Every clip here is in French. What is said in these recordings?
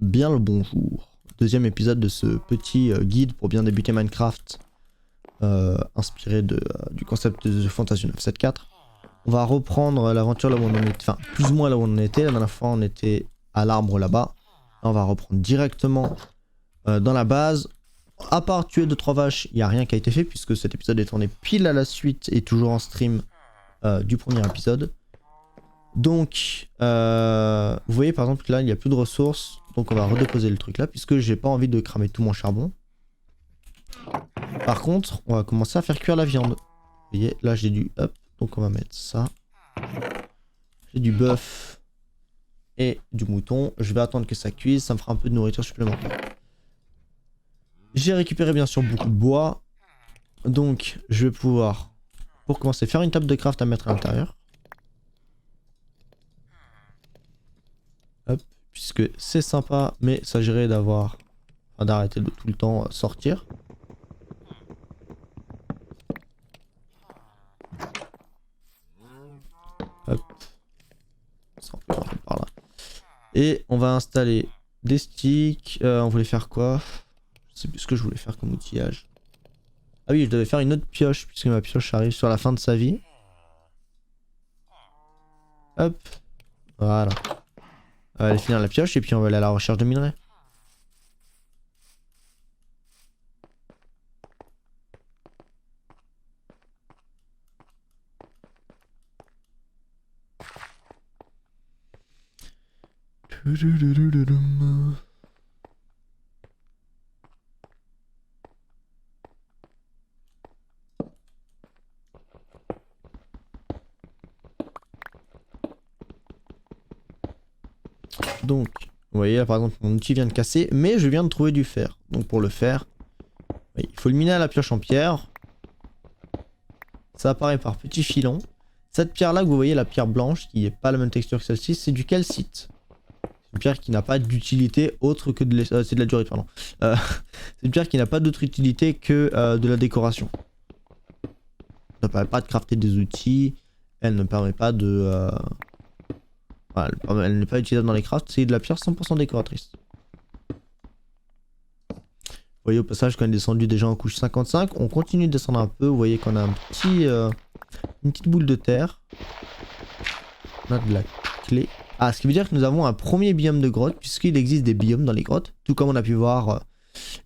bien le bonjour. Deuxième épisode de ce petit guide pour bien débuter Minecraft, inspiré du concept de Fantasy 974. On va reprendre l'aventure là où on en était, enfin plus ou moins là où on en était. La dernière fois on était à l'arbre là-bas. Là, on va reprendre directement dans la base. À part tuer 2-3 vaches, il n'y a rien qui a été fait puisque cet épisode est tourné pile à la suite et toujours en stream du premier épisode. Donc, vous voyez par exemple que là il n'y a plus de ressources, donc on va redéposer le truc là puisque j'ai pas envie de cramer tout mon charbon. Par contre, on va commencer à faire cuire la viande. Vous voyez, là j'ai du hop, donc on va mettre ça. J'ai du bœuf et du mouton. Je vais attendre que ça cuise, ça me fera un peu de nourriture supplémentaire. J'ai récupéré bien sûr beaucoup de bois, donc je vais pouvoir, pour commencer, faire une table de craft à mettre à l'intérieur. Hop, puisque c'est sympa, mais ça s'agirait d'avoir, enfin, d'arrêter de tout le temps sortir. Hop, ça on peut rentrer par là. Et on va installer des sticks. On voulait faire quoi? Je sais plus ce que je voulais faire comme outillage. Ah oui, je devais faire une autre pioche puisque ma pioche arrive sur la fin de sa vie. Hop, voilà. On va aller finir la pioche et puis on va aller à la recherche de minerais. Donc, vous voyez là par exemple mon outil vient de casser, mais je viens de trouver du fer. Donc pour le faire, oui, il faut le miner à la pioche en pierre. Ça apparaît par petits filons. Cette pierre là que vous voyez, la pierre blanche, qui n'est pas la même texture que celle-ci, c'est du calcite. C'est une pierre qui n'a pas d'utilité autre que de c'est de la durite, pardon. C'est une pierre qui n'a pas d'autre utilité que de la décoration. Elle ne permet pas de crafter des outils, elle ne permet pas de... Voilà, elle n'est pas utilisable dans les crafts, c'est de la pierre 100% décoratrice. Vous voyez au passage qu'on est descendu déjà en couche 55, on continue de descendre un peu, vous voyez qu'on a un petit, une petite boule de terre. On a de la clé. Ah, ce qui veut dire que nous avons un premier biome de grotte, puisqu'il existe des biomes dans les grottes, tout comme on a pu voir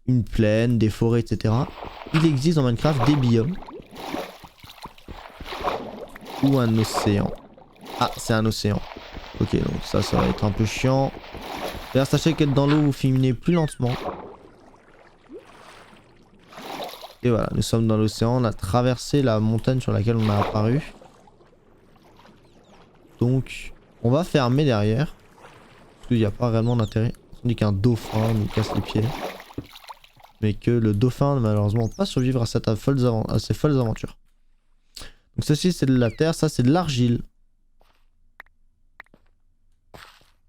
une plaine, des forêts, etc. Il existe dans Minecraft des biomes. Ou un océan. Ah, c'est un océan. Ok, donc ça va être un peu chiant. D'ailleurs, sachez qu'être dans l'eau, vous finissez plus lentement. Et voilà, nous sommes dans l'océan. On a traversé la montagne sur laquelle on a apparu. Donc, on va fermer derrière. Parce qu'il n'y a pas réellement d'intérêt. On dit qu'un dauphin nous casse les pieds. Mais que le dauphin ne malheureusement pas survivre à, à ces folles aventures. Donc ceci c'est de la terre, ça c'est de l'argile.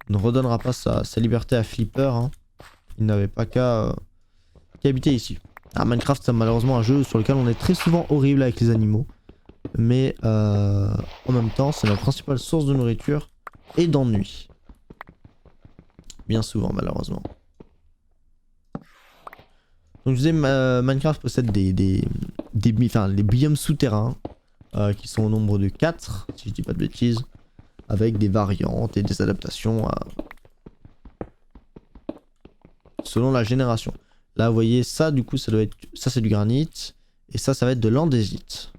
On ne redonnera pas sa liberté à Flipper. Hein. Il n'avait pas qu'à habiter ici. Ah, Minecraft c'est malheureusement un jeu sur lequel on est très souvent horrible avec les animaux. Mais en même temps c'est notre principale source de nourriture et d'ennui. Bien souvent malheureusement. Donc je disais Minecraft possède des biomes souterrains qui sont au nombre de 4 si je dis pas de bêtises. Avec des variantes et des adaptations selon la génération. Là vous voyez ça du coup ça doit être, ça c'est du granit et ça va être de l'andésite.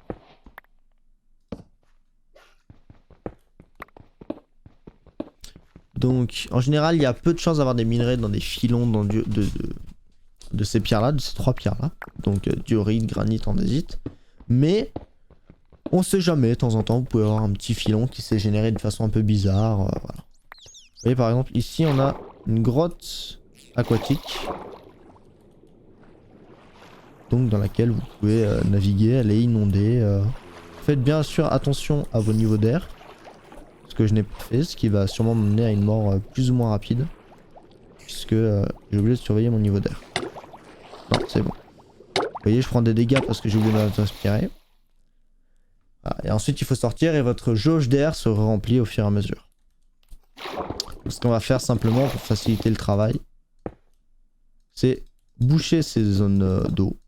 Donc en général il y a peu de chances d'avoir des minerais dans des filons de ces pierres là, de ces 3 pierres là. Donc diorite, granit, andésite. Mais on sait jamais, de temps en temps vous pouvez avoir un petit filon qui s'est généré de façon un peu bizarre. Voilà. Vous voyez par exemple ici on a une grotte aquatique. Donc dans laquelle vous pouvez naviguer, elle est inondée. Faites bien sûr attention à vos niveaux d'air. Ce que je n'ai pas fait, ce qui va sûrement me mener à une mort plus ou moins rapide. Puisque j'ai oublié de surveiller mon niveau d'air. Non, c'est bon. Vous voyez, je prends des dégâts parce que j'ai oublié de m'inspirer. Voilà. Et ensuite il faut sortir et votre jauge d'air se remplit au fur et à mesure. Ce qu'on va faire simplement pour faciliter le travail, c'est boucher ces zones d'eau,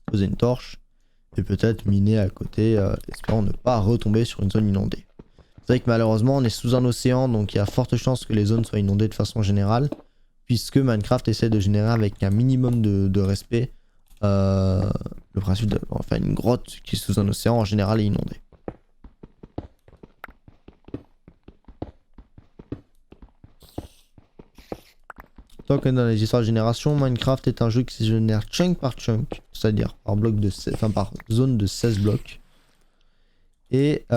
poser une torche et peut-être miner à côté, espérant ne pas retomber sur une zone inondée. C'est vrai que malheureusement on est sous un océan, donc il y a forte chance que les zones soient inondées de façon générale, puisque Minecraft essaie de générer avec un minimum de respect le principe de... Enfin, une grotte qui est sous un océan en général est inondée. Tant que dans les histoires de génération, Minecraft est un jeu qui se génère chunk par chunk, c'est-à-dire par bloc de par zone de 16 blocs. Et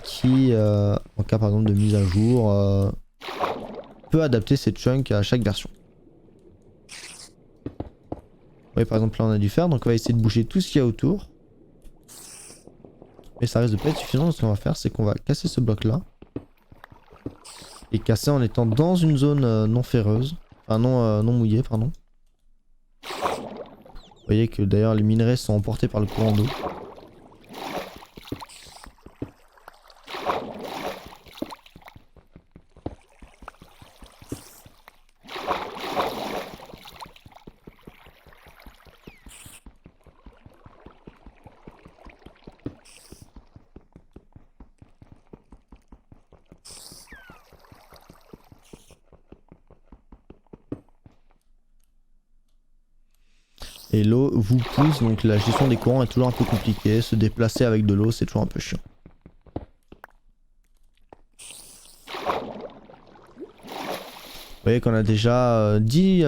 qui, en cas par exemple de mise à jour, peut adapter ces chunks à chaque version. Oui, par exemple là on a dû faire, donc on va essayer de bouger tout ce qu'il y a autour. Mais ça risque de pas être suffisant, donc ce qu'on va faire c'est qu'on va casser ce bloc là. Et casser en étant dans une zone non ferreuse. Enfin non mouillée, pardon. Vous voyez que d'ailleurs les minerais sont emportés par le courant d'eau. Et l'eau vous pousse, donc la gestion des courants est toujours un peu compliquée. Se déplacer avec de l'eau, c'est toujours un peu chiant. Vous voyez qu'on a déjà 10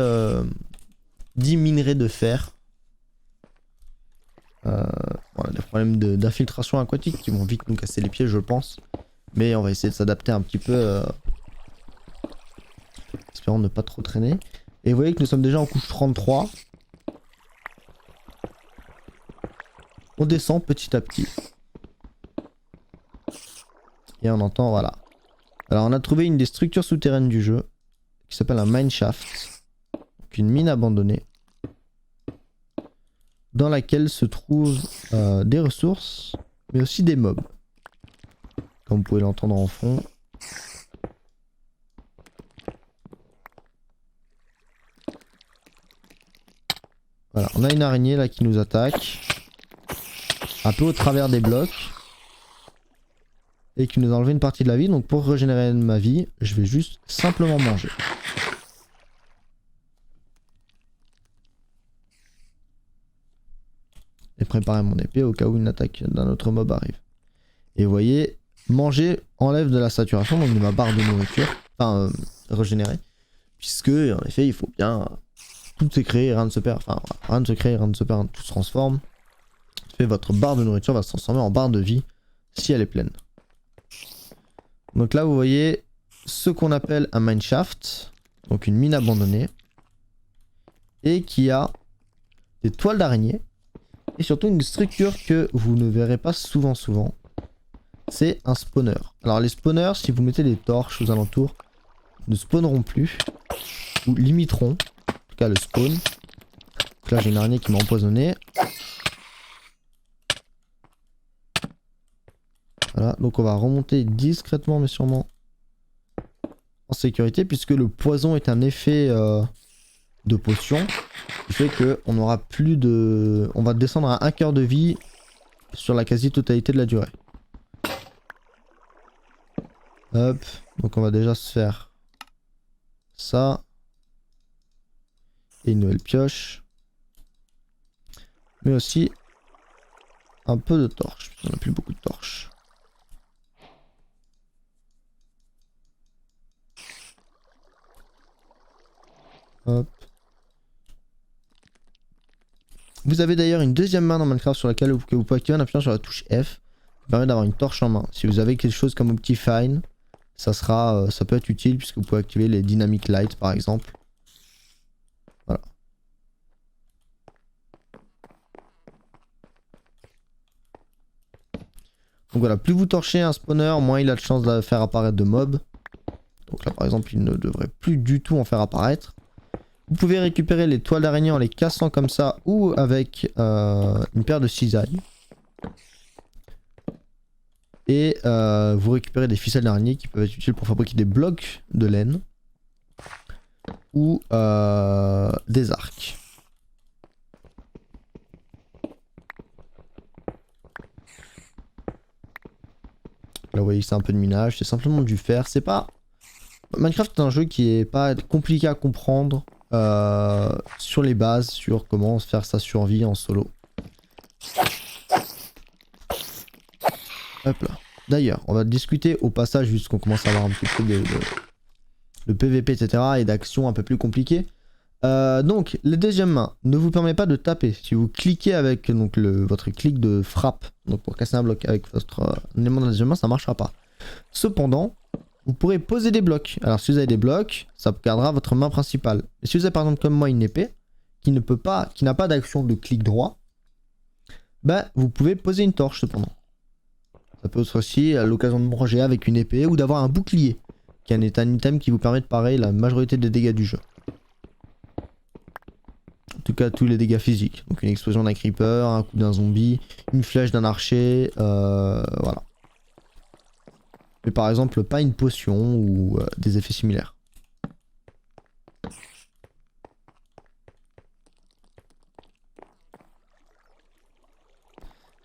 minerais de fer. On a des problèmes d'infiltration aquatique qui vont vite nous casser les pieds, je pense. Mais on va essayer de s'adapter un petit peu. Espérons ne pas trop traîner. Et vous voyez que nous sommes déjà en couche 33. On descend petit à petit. Et on entend, voilà. Alors on a trouvé une des structures souterraines du jeu, qui s'appelle un mineshaft. Donc une mine abandonnée. Dans laquelle se trouvent des ressources, mais aussi des mobs. Comme vous pouvez l'entendre en fond. Voilà, on a une araignée là qui nous attaque. Un peu au travers des blocs. Et qui nous a enlevé une partie de la vie. Donc pour régénérer ma vie, je vais juste simplement manger. Et préparer mon épée au cas où une attaque d'un autre mob arrive. Et vous voyez, manger enlève de la saturation, donc de ma barre de nourriture. Enfin, régénérer. Puisque, en effet, il faut bien... Tout se crée, rien ne se perd. Enfin, rien ne se crée, rien ne se perd, tout se transforme. Et votre barre de nourriture va se transformer en barre de vie si elle est pleine. Donc là, vous voyez ce qu'on appelle un mineshaft. Donc une mine abandonnée. Et qui a des toiles d'araignée. Et surtout une structure que vous ne verrez pas souvent. C'est un spawner. Alors les spawners, si vous mettez des torches aux alentours, ne spawneront plus. Ou limiteront, en tout cas le spawn. Donc là j'ai une araignée qui m'a empoisonné. Voilà, donc on va remonter discrètement mais sûrement en sécurité, puisque le poison est un effet de potion. Qui fait qu'on n'aura plus de... On va descendre à 1 cœur de vie sur la quasi-totalité de la durée. Hop, donc on va déjà se faire ça. Et une nouvelle pioche. Mais aussi un peu de torches, on n'a plus beaucoup de torches. Hop. Vous avez d'ailleurs une deuxième main dans Minecraft sur laquelle vous pouvez activer en appuyant sur la touche F. Qui permet d'avoir une torche en main. Si vous avez quelque chose comme Optifine, ça peut être utile puisque vous pouvez activer les Dynamic Lights par exemple. Voilà. Donc voilà, plus vous torchez un spawner, moins il a de chance de faire apparaître de mobs. Donc là par exemple, il ne devrait plus du tout en faire apparaître. Vous pouvez récupérer les toiles d'araignée en les cassant comme ça ou avec une paire de cisailles. Et vous récupérez des ficelles d'araignée qui peuvent être utiles pour fabriquer des blocs de laine. ou des arcs. Là vous voyez que c'est un peu de minage, c'est simplement du fer, c'est pas... Minecraft est un jeu qui est pas compliqué à comprendre sur les bases, sur comment faire sa survie en solo. Hop là. D'ailleurs, on va discuter au passage, juste qu'on commence à avoir un petit peu de PVP, etc. et d'actions un peu plus compliquées. Donc, le deuxième main ne vous permet pas de taper. Si vous cliquez avec donc, votre clic de frappe, donc pour casser un bloc avec votre élément de la deuxième main, ça ne marchera pas. Cependant, vous pourrez poser des blocs. Alors, si vous avez des blocs, ça gardera votre main principale. Et si vous avez par exemple comme moi une épée qui n'a pas d'action de clic droit, bah, vous pouvez poser une torche cependant. Ça peut être aussi à l'occasion de manger avec une épée ou d'avoir un bouclier, qui est un item qui vous permet de parer la majorité des dégâts du jeu. En tout cas, tous les dégâts physiques. Donc une explosion d'un creeper, un coup d'un zombie, une flèche d'un archer, voilà. Mais par exemple, pas une potion ou des effets similaires.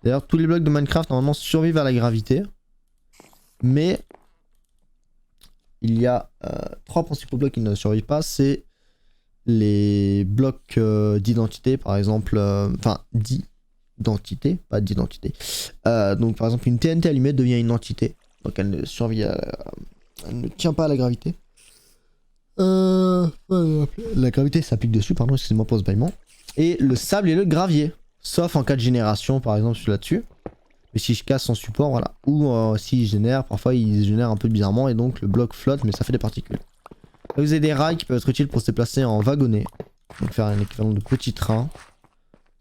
D'ailleurs, tous les blocs de Minecraft normalement survivent à la gravité. Mais il y a 3 principaux blocs qui ne survivent pas. C'est les blocs d'identité, par exemple. Enfin, d'identité, pas d'identité. Donc par exemple, une TNT allumée devient une entité. Donc elle ne survit elle ne tient pas à la gravité. La gravité s'applique dessus, pardon, excusez-moi pour ce bâillement. Et le sable et le gravier. Sauf en cas de génération, par exemple, celui là-dessus. Mais si je casse son support, voilà. Ou s'il génère, parfois il génère un peu bizarrement et donc le bloc flotte, mais ça fait des particules. Là, vous avez des rails qui peuvent être utiles pour se déplacer en wagonnet. Donc faire un équivalent de petit train.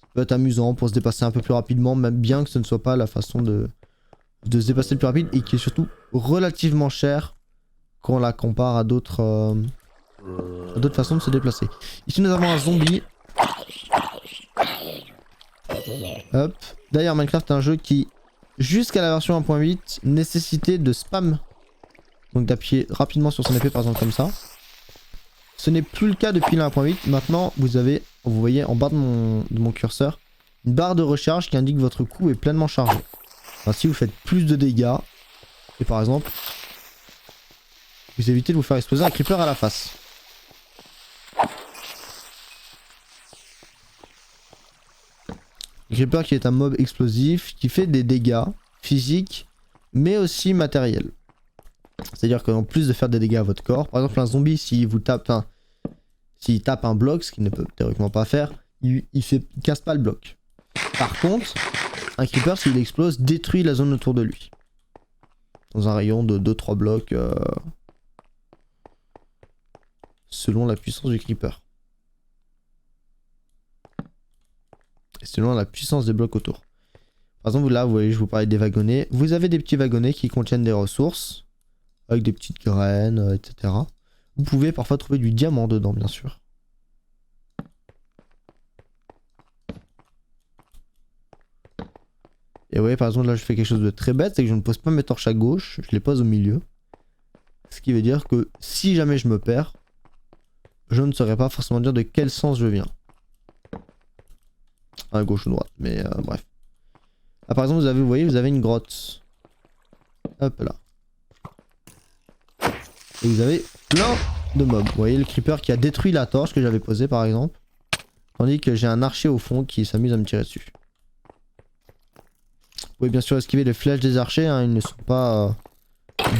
Ça peut être amusant pour se déplacer un peu plus rapidement, même bien que ce ne soit pas la façon de se déplacer le plus rapide et qui est surtout relativement cher quand on la compare à d'autres façons de se déplacer. Ici nous avons un zombie. Hop. D'ailleurs Minecraft est un jeu qui, jusqu'à la version 1.8, nécessitait de spam. Donc d'appuyer rapidement sur son épée par exemple comme ça. Ce n'est plus le cas depuis la 1.8. Maintenant vous voyez en bas de mon curseur, une barre de recharge qui indique que votre coup est pleinement chargé. Enfin, si vous faites plus de dégâts, et par exemple, vous évitez de vous faire exploser un creeper à la face. Le creeper qui est un mob explosif qui fait des dégâts physiques mais aussi matériels. C'est-à-dire qu'en plus de faire des dégâts à votre corps, par exemple un zombie s'il tape un bloc, ce qu'il ne peut théoriquement pas faire, il casse pas le bloc. Par contre, un creeper s'il explose détruit la zone autour de lui. Dans un rayon de 2-3 blocs selon la puissance du creeper. Et selon la puissance des blocs autour. Par exemple là vous voyez je vous parlais des wagonnets. Vous avez des petits wagonnets qui contiennent des ressources. Avec des petites graines, etc. Vous pouvez parfois trouver du diamant dedans bien sûr. Et vous voyez par exemple là je fais quelque chose de très bête. C'est que je ne pose pas mes torches à gauche. Je les pose au milieu. Ce qui veut dire que si jamais je me perds, je ne saurais pas forcément dire de quel sens je viens. À gauche ou droite, mais bref. Là par exemple vous voyez vous avez une grotte. Hop là. Et vous avez plein de mobs. Vous voyez le creeper qui a détruit la torche que j'avais posée par exemple. Tandis que j'ai un archer au fond qui s'amuse à me tirer dessus. Vous pouvez bien sûr esquiver les flèches des archers, hein, ils ne sont pas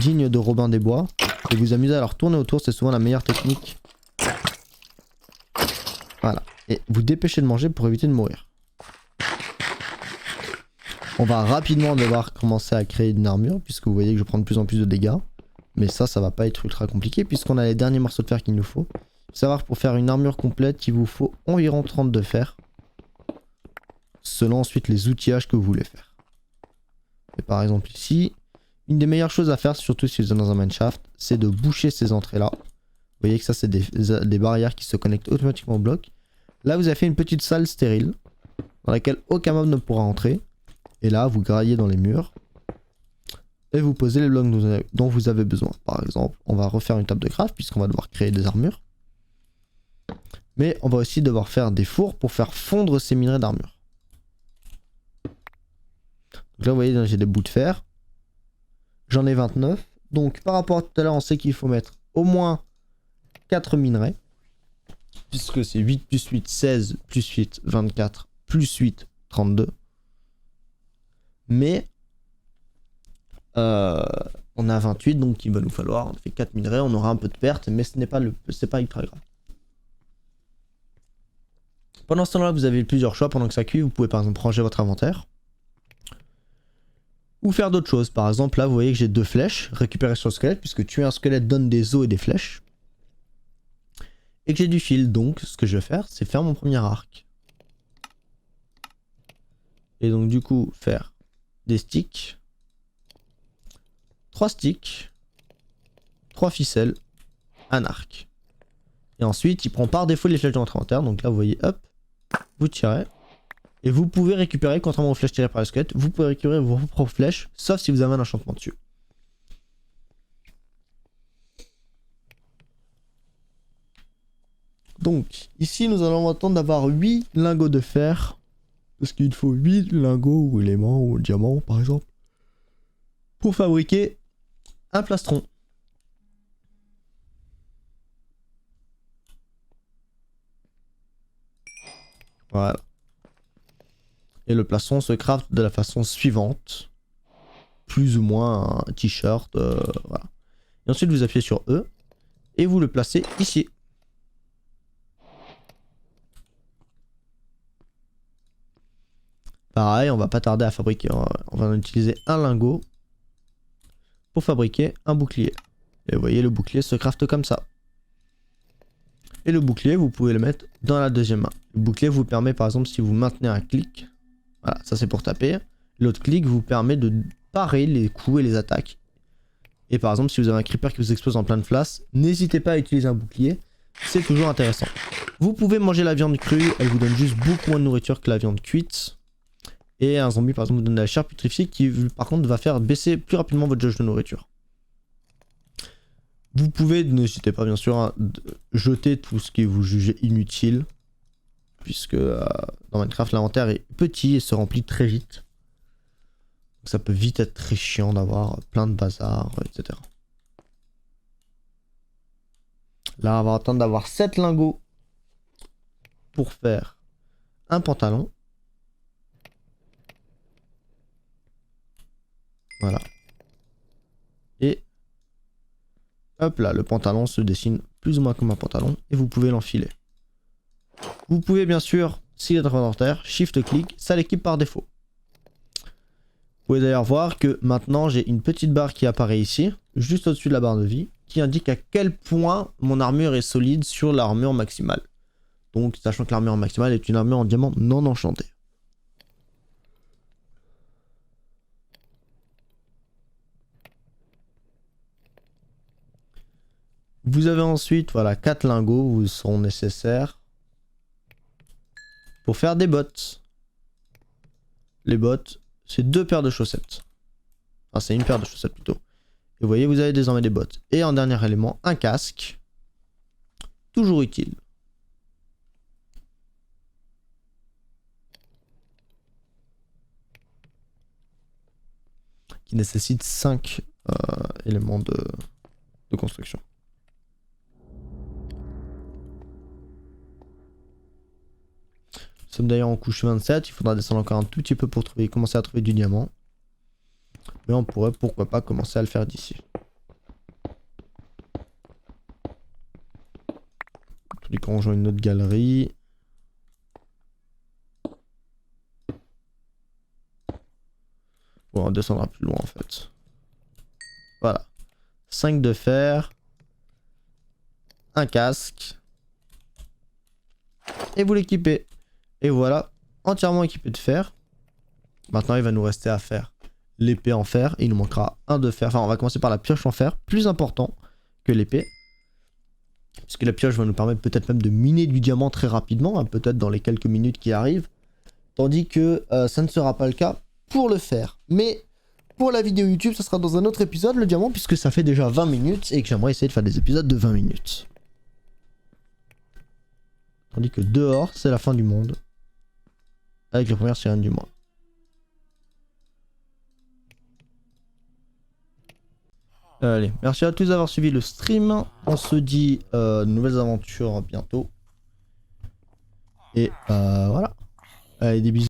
dignes de Robin des Bois. Et vous amuser à leur tourner autour, c'est souvent la meilleure technique. Voilà. Et vous dépêchez de manger pour éviter de mourir. On va rapidement devoir commencer à créer une armure, puisque vous voyez que je prends de plus en plus de dégâts. Mais ça va pas être ultra compliqué, puisqu'on a les derniers morceaux de fer qu'il nous faut. Il faut savoir que pour faire une armure complète, il vous faut environ 30 de fer. Selon ensuite les outillages que vous voulez faire. Et par exemple ici, une des meilleures choses à faire, surtout si vous êtes dans un mineshaft, c'est de boucher ces entrées-là. Vous voyez que ça c'est des barrières qui se connectent automatiquement au bloc. Là vous avez fait une petite salle stérile, dans laquelle aucun mob ne pourra entrer. Et là vous graillez dans les murs. Et vous posez les blocs dont vous avez besoin. Par exemple, on va refaire une table de craft, puisqu'on va devoir créer des armures. Mais on va aussi devoir faire des fours pour faire fondre ces minerais d'armure. Donc là, vous voyez, j'ai des bouts de fer. J'en ai 29. Donc, par rapport à tout à l'heure, on sait qu'il faut mettre au moins 4 minerais. Puisque c'est 8 plus 8, 16, plus 8, 24, plus 8, 32. Mais, on a 28, donc il va nous falloir, on fait 4 minerais, on aura un peu de perte, mais ce n'est pas, c'est pas ultra grave. Pendant ce temps-là, vous avez plusieurs choix. Pendant que ça cuit, vous pouvez par exemple ranger votre inventaire. Ou faire d'autres choses. Par exemple, là, vous voyez que j'ai 2 flèches récupérées sur le squelette, puisque tuer un squelette donne des os et des flèches. Et que j'ai du fil, donc ce que je vais faire, c'est faire mon premier arc. Et donc du coup, faire des sticks. 3 sticks. 3 ficelles. Un arc. Et ensuite, il prend par défaut les flèches de votre inventaire. Donc là, vous voyez, hop, vous tirez. Et vous pouvez récupérer, contrairement aux flèches tirées par le squelette, vous pouvez récupérer vos propres flèches, sauf si vous avez un enchantement dessus. Donc, ici, nous allons attendre d'avoir 8 lingots de fer. Parce qu'il faut 8 lingots ou éléments ou diamants, par exemple, pour fabriquer un plastron. Voilà. Et le plastron se craft de la façon suivante. Plus ou moins un t-shirt. Voilà. Et ensuite, vous appuyez sur E. Et vous le placez ici. Pareil, on va pas tarder à fabriquer. On va utiliser un lingot pour fabriquer un bouclier. Et vous voyez, le bouclier se crafte comme ça. Et le bouclier, vous pouvez le mettre dans la deuxième main. Le bouclier vous permet, par exemple, si vous maintenez un clic, voilà, ça c'est pour taper. L'autre clic vous permet de parer les coups et les attaques. Et par exemple, si vous avez un creeper qui vous explose en pleine face, n'hésitez pas à utiliser un bouclier. C'est toujours intéressant. Vous pouvez manger la viande crue, elle vous donne juste beaucoup moins de nourriture que la viande cuite. Et un zombie, par exemple, vous donne de la chair putrifiée qui, par contre, va faire baisser plus rapidement votre jauge de nourriture. Vous pouvez, n'hésitez pas bien sûr, à jeter tout ce que vous jugez inutile. Puisque dans Minecraft, l'inventaire est petit et se remplit très vite. Donc ça peut vite être très chiant d'avoir plein de bazar, etc. Là, on va attendre d'avoir 7 lingots pour faire un pantalon. Voilà. Et hop là, le pantalon se dessine plus ou moins comme un pantalon et vous pouvez l'enfiler. Vous pouvez bien sûr, s'il est dans votre inventaire, shift-click, ça l'équipe par défaut. Vous pouvez d'ailleurs voir que maintenant j'ai une petite barre qui apparaît ici, juste au-dessus de la barre de vie, qui indique à quel point mon armure est solide sur l'armure maximale. Donc, sachant que l'armure maximale est une armure en diamant non enchantée. Vous avez ensuite, voilà, 4 lingots vous seront nécessaires pour faire des bottes. Les bottes, c'est 2 paires de chaussettes. Enfin, c'est une paire de chaussettes plutôt. Et vous voyez, vous avez désormais des bottes. Et en dernier élément, un casque. Toujours utile. Qui nécessite 5 éléments de construction. Nous sommes d'ailleurs en couche 27, il faudra descendre encore un tout petit peu pour commencer à trouver du diamant. Mais on pourrait pourquoi pas commencer à le faire d'ici. Tandis qu'on rejoint une autre galerie. Bon, on descendra plus loin en fait. Voilà. 5 de fer. Un casque. Et vous l'équipez. Et voilà, entièrement équipé de fer. Maintenant, il va nous rester à faire l'épée en fer. Et il nous manquera un de fer. Enfin, on va commencer par la pioche en fer. Plus important que l'épée. Puisque la pioche va nous permettre peut-être même de miner du diamant très rapidement. Hein, peut-être dans les quelques minutes qui arrivent. Tandis que ça ne sera pas le cas pour le fer. Mais pour la vidéo YouTube, ça sera dans un autre épisode, le diamant. Puisque ça fait déjà 20 minutes. Et que j'aimerais essayer de faire des épisodes de 20 minutes. Tandis que dehors, c'est la fin du monde. Avec les premières sirènes du mois. Allez, merci à tous d'avoir suivi le stream. On se dit de nouvelles aventures bientôt. Et voilà. Allez, des bisous.